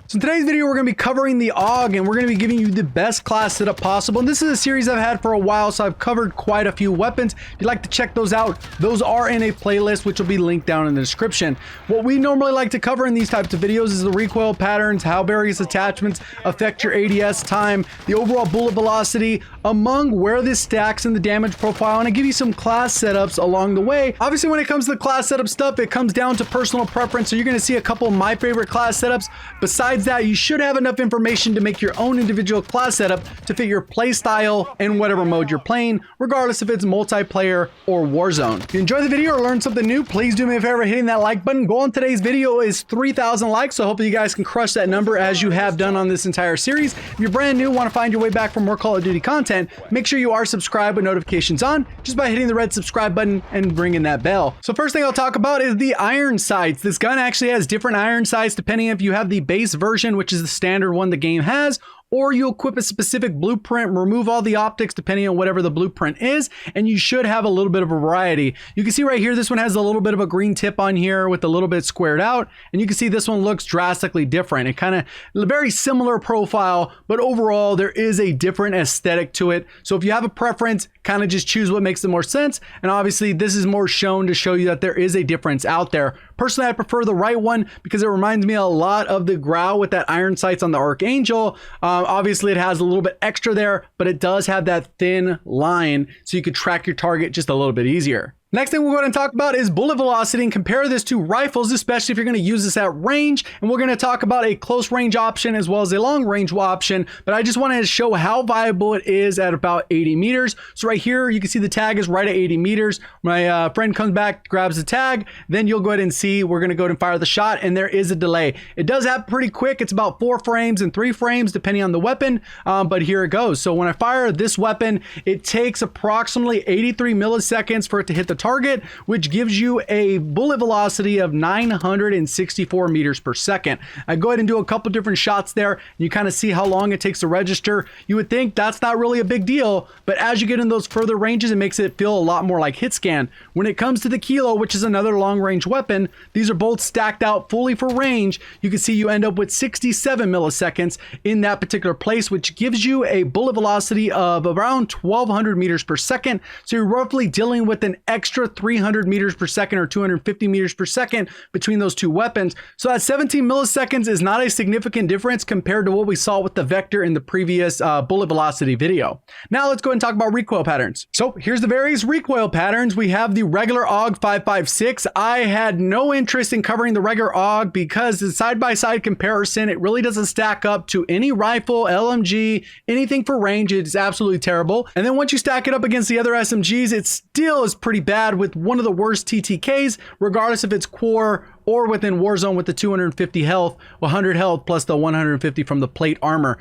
So in today's video, we're going to be covering the AUG and we're going to be giving you the best class setup possible. And this is a series I've had for a while, so I've covered quite a few weapons. If you'd like to check those out, those are in a playlist, which will be linked down in the description. What we normally like to cover in these types of videos is the recoil patterns, how various attachments affect your ADS time, the overall bullet velocity, among where this stacks in the damage profile, and I give you some class setups along the way. Obviously, when it comes to the class setup stuff, it comes down to personal preference. So you're going to see a couple of my favorite class setups. Besides that, you should have enough information to make your own individual class setup to fit your play style and whatever mode you're playing, regardless if it's multiplayer or Warzone. If you enjoy the video or learned something new, please do me a favor hitting that like button. Goal on today's video is 3,000 likes, so hopefully you guys can crush that number as you have done on this entire series. If you're brand new, want to find your way back for more Call of Duty content, make sure you are subscribed with notifications on just by hitting the red subscribe button and ringing that bell. So first thing I'll talk about is the iron sights. This gun actually has different iron sights depending if you have the base version, which is the standard one the game has, or you equip a specific blueprint, remove all the optics depending on whatever the blueprint is, and you should have a little bit of a variety. You can see right here, this one has a little bit of a green tip on here with a little bit squared out, and you can see this one looks drastically different. It kind of a very similar profile, but overall there is a different aesthetic to it. So if you have a preference, kind of just choose what makes the more sense, and obviously this is more shown to show you that there is a difference out there. Personally, I prefer the right one because it reminds me a lot of the Growl with that iron sights on the Archangel. Obviously, it has a little bit extra there, but it does have that thin line so you could track your target just a little bit easier. Next thing we'll go ahead and talk about is bullet velocity and compare this to rifles, especially if you're going to use this at range. And we're going to talk about a close range option as well as a long range option. But I just wanted to show how viable it is at about 80 meters. So right here, you can see the tag is right at 80 meters. My friend comes back, grabs the tag. Then you'll go ahead and see we're going to go ahead and fire the shot. And there is a delay. It does happen pretty quick. It's about 4 frames and 3 frames depending on the weapon. But here it goes. So when I fire this weapon, it takes approximately 83 milliseconds for it to hit the target, which gives you a bullet velocity of 964 meters per second. I go ahead and do a couple different shots there. You kind of see how long it takes to register. You would think that's not really a big deal, but as you get in those further ranges, it makes it feel a lot more like hit scan. When it comes to the Kilo, which is another long range weapon, these are both stacked out fully for range. You can see you end up with 67 milliseconds in that particular place, which gives you a bullet velocity of around 1200 meters per second. So you're roughly dealing with an extra 300 meters per second or 250 meters per second between those two weapons. So that 17 milliseconds is not a significant difference compared to what we saw with the Vector in the previous bullet velocity video. Now let's go ahead and talk about recoil patterns. So here's the various recoil patterns. We have the regular AUG 556. I had no interest in covering the regular AUG because the side-by-side comparison, it really doesn't stack up to any rifle, LMG, anything for range. It's absolutely terrible. And then once you stack it up against the other SMGs, it still is pretty bad with one of the worst TTKs, regardless if it's core or within Warzone with the 250 health, 100 health plus the 150 from the plate armor.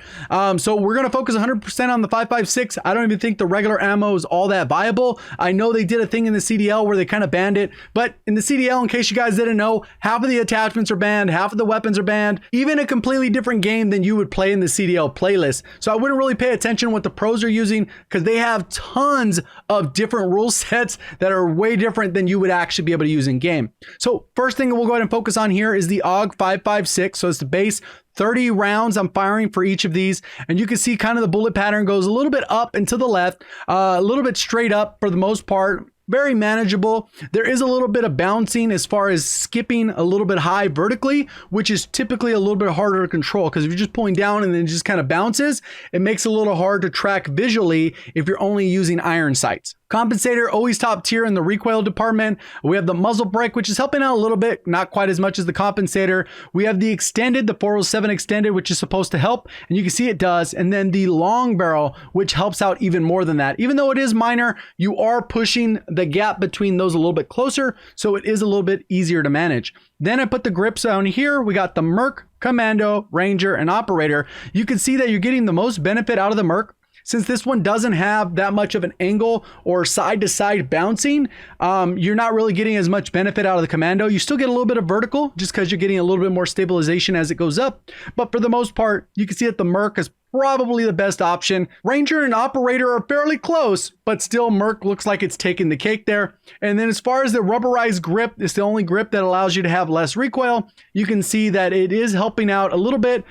So we're going to focus 100% on the 556. I don't even think the regular ammo is all that viable. I know they did a thing in the CDL where they kind of banned it, but in the CDL, in case you guys didn't know, half of the attachments are banned, half of the weapons are banned, even a completely different game than you would play in the CDL playlist. So I wouldn't really pay attention what the pros are using because they have tons of different rule sets that are way different than you would actually be able to use in game. So first thing we'll go ahead and focus on here is the AUG 556. So it's the base 30 rounds I'm firing for each of these, and you can see kind of the bullet pattern goes a little bit up and to the left, a little bit straight up for the most part. Very manageable. There is a little bit of bouncing as far as skipping a little bit high vertically, which is typically a little bit harder to control because if you're just pulling down and then it just kind of bounces, it makes it a little hard to track visually if you're only using iron sights. Compensator, always top tier in the recoil department. We have the muzzle brake, which is helping out a little bit, not quite as much as the compensator. We have the extended, the 407 extended, which is supposed to help, and you can see it does. And then the long barrel, which helps out even more than that. Even though it is minor, you are pushing the gap between those a little bit closer, so it is a little bit easier to manage. Then I put the grips on here. We got the Merc, Commando, Ranger, and Operator. You can see that you're getting the most benefit out of the Merc. Since this one doesn't have that much of an angle or side-to-side bouncing, you're not really getting as much benefit out of the Commando. You still get a little bit of vertical just because you're getting a little bit more stabilization as it goes up. But for the most part, you can see that the Merc is probably the best option. Ranger and Operator are fairly close, but still Merc looks like it's taking the cake there. And then as far as the rubberized grip, it's the only grip that allows you to have less recoil. You can see that it is helping out a little bit,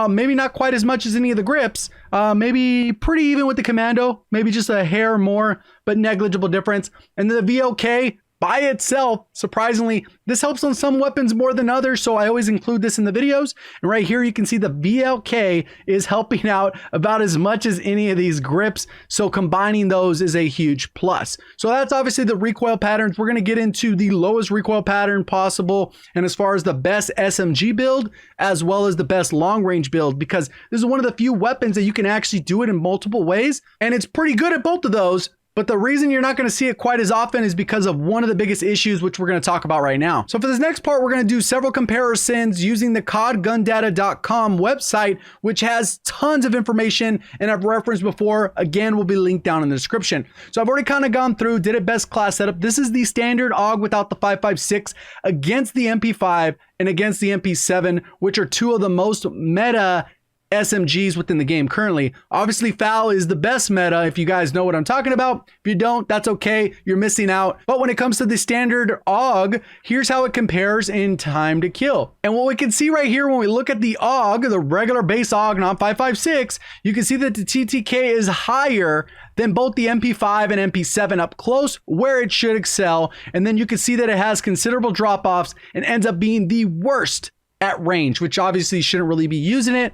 maybe not quite as much as any of the grips, maybe pretty even with the Commando, maybe just a hair more, but negligible difference. And then the VLK, by itself, surprisingly, this helps on some weapons more than others, so I always include this in the videos. And right here you can see the VLK is helping out about as much as any of these grips, so combining those is a huge plus. So that's obviously the recoil patterns. We're going to get into the lowest recoil pattern possible, and as far as the best SMG build, as well as the best long range build, because this is one of the few weapons that you can actually do it in multiple ways, and it's pretty good at both of those. But the reason you're not going to see it quite as often is because of one of the biggest issues, which we're going to talk about right now. So for this next part, we're going to do several comparisons using the codgundata.com website, which has tons of information, and I've referenced before. Again, will be linked down in the description. So I've already kind of gone through, did a best class setup. This is the standard AUG without the 5.56 against the MP5 and against the MP7, which are two of the most meta SMGs within the game currently. Obviously, FAL is the best meta, if you guys know what I'm talking about. If you don't, that's okay, you're missing out. But when it comes to the standard AUG, here's how it compares in time to kill. And what we can see right here when we look at the AUG, the regular base AUG, not 5.56, you can see that the TTK is higher than both the MP5 and MP7 up close, where it should excel. And then you can see that it has considerable drop-offs and ends up being the worst at range, which obviously shouldn't really be using it.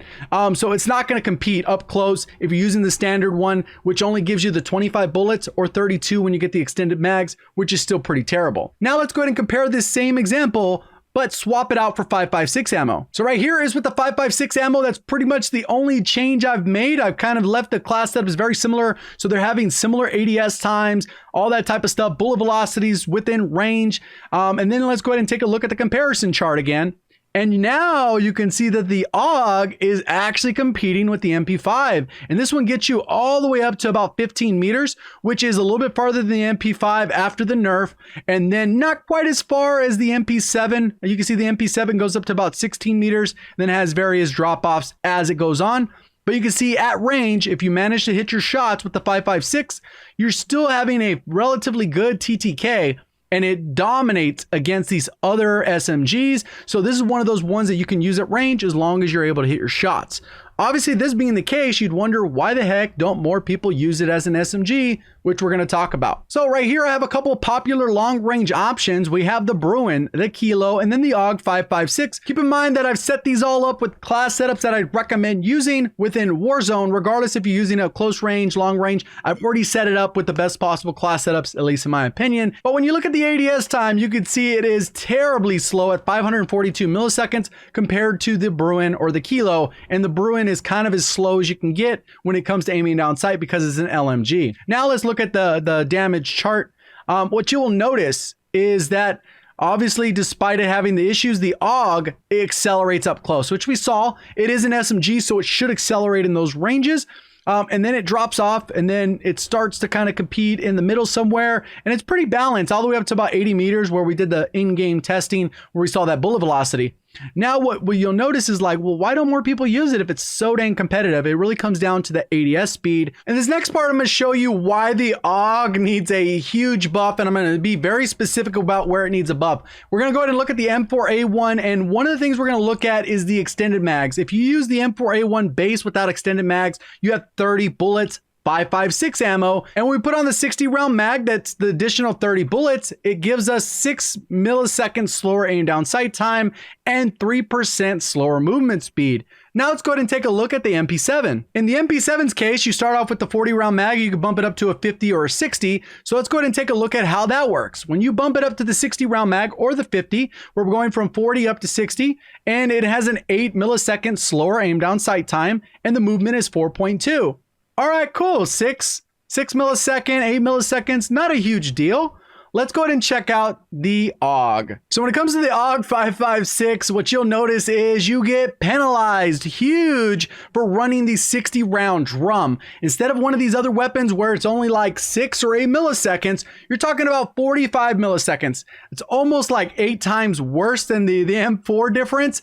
So it's not going to compete up close if you're using the standard one, which only gives you the 25 bullets or 32 when you get the extended mags, which is still pretty terrible. Now let's go ahead and compare this same example, but swap it out for 5.56 ammo. So right here is with the 5.56 ammo. That's pretty much the only change I've made. I've kind of left the class setup is very similar. So they're having similar ADS times, all that type of stuff, bullet velocities within range. And then let's go ahead and take a look at the comparison chart again. And now you can see that the AUG is actually competing with the MP5. And this one gets you all the way up to about 15 meters, which is a little bit farther than the MP5 after the nerf. And then not quite as far as the MP7. You can see the MP7 goes up to about 16 meters, then has various drop-offs as it goes on. But you can see at range, if you manage to hit your shots with the 5.56, you're still having a relatively good TTK, and it dominates against these other SMGs. So this is one of those ones that you can use at range as long as you're able to hit your shots. Obviously, this being the case, you'd wonder why the heck don't more people use it as an SMG, which we're going to talk about. So right here, I have a couple of popular long range options. We have the Bruin, the Kilo, and then the AUG 5.56. Keep in mind that I've set these all up with class setups that I recommend using within Warzone, regardless if you're using a close range, long range. I've already set it up with the best possible class setups, at least in my opinion. But when you look at the ADS time, you can see it is terribly slow at 542 milliseconds compared to the Bruin or the Kilo. And the Bruin is kind of as slow as you can get when it comes to aiming down sight because it's an LMG. Now let's look at the damage chart. What you will notice is that obviously, despite it having the issues, the AUG accelerates up close, which we saw. It is an SMG, so it should accelerate in those ranges. And then it drops off, and then it starts to kind of compete in the middle somewhere, and it's pretty balanced all the way up to about 80 meters where we did the in-game testing where we saw that bullet velocity. Now what you'll notice is like, well, why don't more people use it if it's so dang competitive? It really comes down to the ADS speed. And this next part, I'm going to show you why the AUG needs a huge buff, and I'm going to be very specific about where it needs a buff. We're going to go ahead and look at the M4A1, and one of the things we're going to look at is the extended mags. If you use the M4A1 base without extended mags, you have 30 bullets, 5.56 ammo, and when we put on the 60 round mag, that's the additional 30 bullets, it gives us 6 milliseconds slower aim down sight time and 3% slower movement speed. Now let's go ahead and take a look at the MP7. In the MP7's case, you start off with the 40 round mag, you can bump it up to a 50 or a 60. So let's go ahead and take a look at how that works. When you bump it up to the 60 round mag or the 50, we're going from 40 up to 60, and it has an 8 millisecond slower aim down sight time, and the movement is 4.2. All right, cool. 6 millisecond, 8 milliseconds, not a huge deal. let's go ahead and check out the AUG. So when it comes to the AUG 556, what you'll notice is you get penalized huge for running the 60 round drum. Instead of one of these other weapons where it's only like 6 or 8 milliseconds, you're talking about 45 milliseconds. It's almost like 8 times worse than the M4 difference,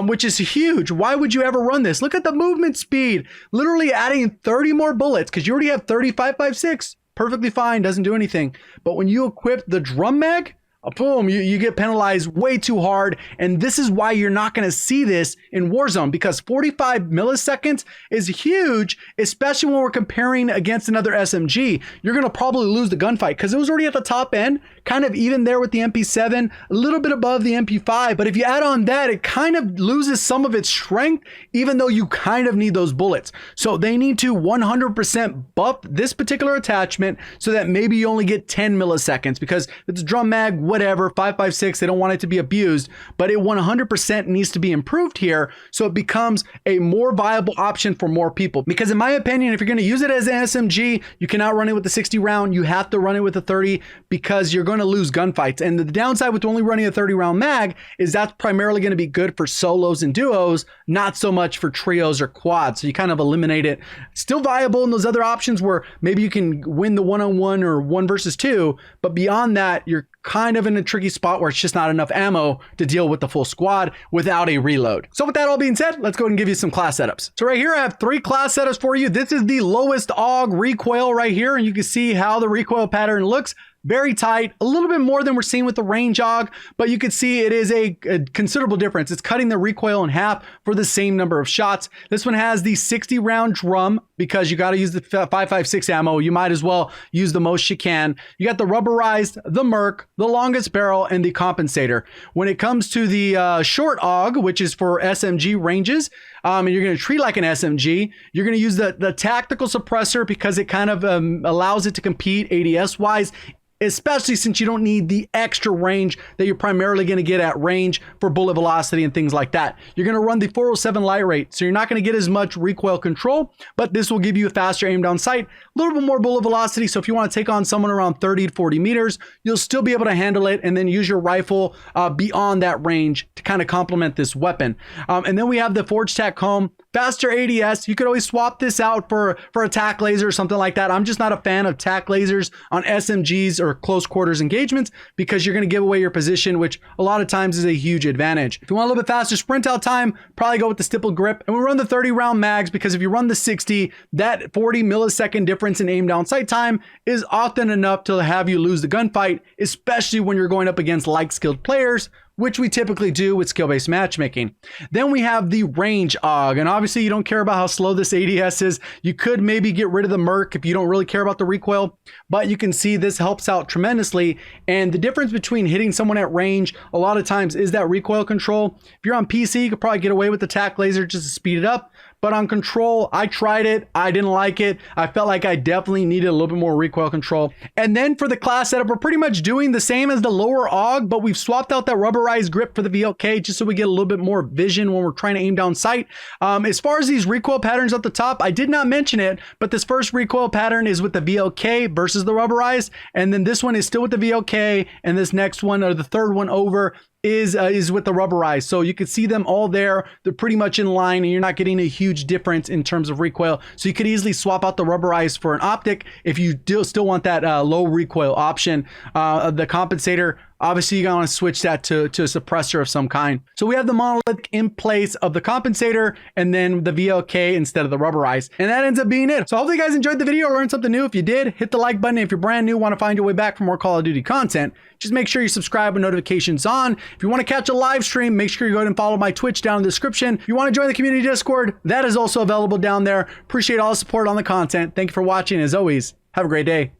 which is huge. Why would you ever run this? Look at the movement speed, literally adding 30 more bullets because you already have 35.56. Perfectly fine, doesn't do anything. But when you equip the drum mag, boom, you get penalized way too hard. And this is why you're not going to see this in Warzone, because 45 milliseconds is huge, especially when we're comparing against another SMG. You're going to probably lose the gunfight because it was already at the top end, kind of even there with the MP7, a little bit above the MP5. But if you add on that, it kind of loses some of its strength, even though you kind of need those bullets. So they need to 100% buff this particular attachment so that maybe you only get 10 milliseconds, because it's a drum mag, whatever, 556, they don't want it to be abused, but it 100% needs to be improved here so it becomes a more viable option for more people. Because in my opinion, if you're going to use it as an SMG, you cannot run it with the 60 round. You have to run it with the 30 because you're going to lose gunfights. And the downside with only running a 30 round mag is that's primarily going to be good for solos and duos, not so much for trios or quads. So you kind of eliminate it. Still viable in those other options where maybe you can win the one-on-one or 1 versus 2, but beyond that, you're kind of in a tricky spot where it's just not enough ammo to deal with the full squad without a reload. So with that all being said, let's go ahead and give you some class setups. So right here, I have 3 class setups for you. This is the lowest AUG recoil right here, and you can see how the recoil pattern looks. Very tight, a little bit more than we're seeing with the range AUG, but you can see it is a considerable difference. It's cutting the recoil in half for the same number of shots. This one has the 60 round drum because you got to use the 556 ammo. You might as well use the most you can. You got the rubberized, the Merc, the longest barrel, and the compensator. When it comes to the short AUG, which is for SMG ranges, and you're going to treat like an SMG, you're going to use the tactical suppressor because it kind of allows it to compete ADS wise, especially since you don't need the extra range that you're primarily going to get at range for bullet velocity and things like that. You're going to run the 407 light rate, so you're not going to get as much recoil control, but this will give you a faster aim down sight, a little bit more bullet velocity. So if you want to take on someone around 30 to 40 meters, you'll still be able to handle it and then use your rifle beyond that range to kind of complement this weapon. And then we have the Forge Tac Comb, faster ADS. You could always swap this out for a tac laser or something like that. I'm just not a fan of tac lasers on SMGs or close quarters engagements because you're going to give away your position, which a lot of times is a huge advantage. If you want a little bit faster sprint out time, probably go with the stipple grip. And we run the 30 round mags because if you run the 60, that 40 millisecond difference in aim down sight time is often enough to have you lose the gunfight, especially when you're going up against like skilled players, which we typically do with skill-based matchmaking. Then we have the range AUG, and obviously you don't care about how slow this ADS is. You could maybe get rid of the Merc if you don't really care about the recoil, but you can see this helps out tremendously. And the difference between hitting someone at range a lot of times is that recoil control. If you're on PC, you could probably get away with the tac laser just to speed it up. But on Kontrol, I tried it. I didn't like it. I felt like I definitely needed a little bit more recoil control. And then for the class setup, we're pretty much doing the same as the lower AUG, but we've swapped out that rubberized grip for the VLK just so we get a little bit more vision when we're trying to aim down sight. As far as these recoil patterns at the top, I did not mention it, but this first recoil pattern is with the VLK versus the rubberized. And then this one is still with the VLK. And this next one, or the third one over, is with the rubberized. So you can see them all there. They're pretty much in line and you're not getting a huge difference in terms of recoil. So you could easily swap out the rubberized for an optic if you still want that low recoil option. The compensator, obviously you're going to switch that to a suppressor of some kind. So we have the monolithic in place of the compensator and then the VLK instead of the rubberized. And that ends up being it. So hopefully you guys enjoyed the video or learned something new. If you did, hit the like button. If you're brand new, want to find your way back for more Call of Duty content, just make sure you subscribe with notifications on. If you want to catch a live stream, make sure you go ahead and follow my Twitch down in the description. If you want to join the community Discord, that is also available down there. Appreciate all the support on the content. Thank you for watching. As always, have a great day.